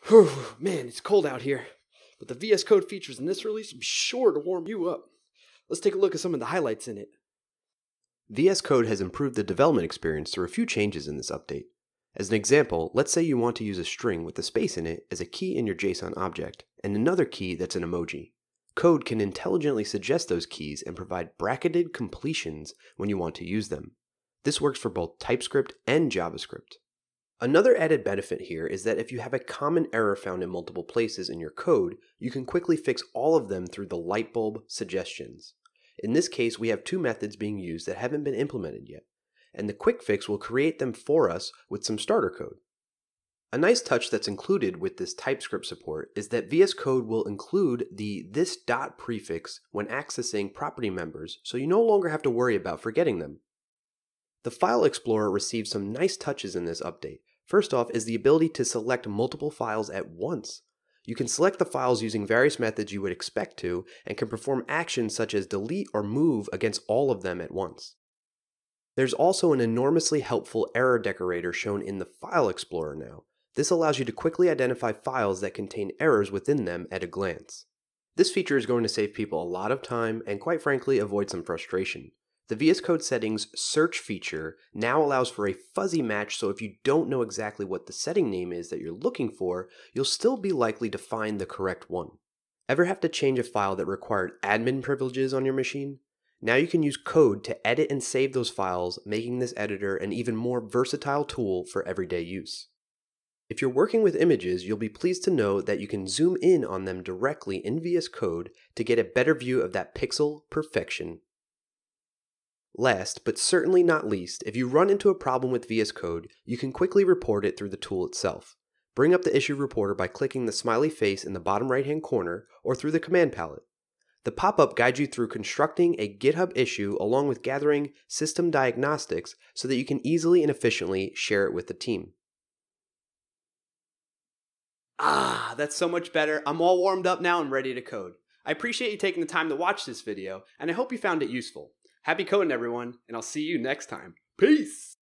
Whew, man, it's cold out here, but the VS Code features in this release will be sure to warm you up. Let's take a look at some of the highlights in it. VS Code has improved the development experience through a few changes in this update. As an example, let's say you want to use a string with a space in it as a key in your JSON object, and another key that's an emoji. Code can intelligently suggest those keys and provide bracketed completions when you want to use them. This works for both TypeScript and JavaScript. Another added benefit here is that if you have a common error found in multiple places in your code, you can quickly fix all of them through the lightbulb suggestions. In this case, we have two methods being used that haven't been implemented yet, and the quick fix will create them for us with some starter code. A nice touch that's included with this TypeScript support is that VS Code will include the this dot prefix when accessing property members, so you no longer have to worry about forgetting them. The File Explorer receives some nice touches in this update. First off is the ability to select multiple files at once. You can select the files using various methods you would expect to, and can perform actions such as delete or move against all of them at once. There's also an enormously helpful error decorator shown in the File Explorer now. This allows you to quickly identify files that contain errors within them at a glance. This feature is going to save people a lot of time and, quite frankly, avoid some frustration. The VS Code settings search feature now allows for a fuzzy match, so if you don't know exactly what the setting name is that you're looking for, you'll still be likely to find the correct one. Ever have to change a file that required admin privileges on your machine? Now you can use code to edit and save those files, making this editor an even more versatile tool for everyday use. If you're working with images, you'll be pleased to know that you can zoom in on them directly in VS Code to get a better view of that pixel perfection. Last, but certainly not least, if you run into a problem with VS Code, you can quickly report it through the tool itself. Bring up the issue reporter by clicking the smiley face in the bottom right-hand corner or through the command palette. The pop-up guides you through constructing a GitHub issue along with gathering system diagnostics so that you can easily and efficiently share it with the team. That's so much better. I'm all warmed up now and ready to code. I appreciate you taking the time to watch this video, and I hope you found it useful. Happy coding, everyone, and I'll see you next time. Peace!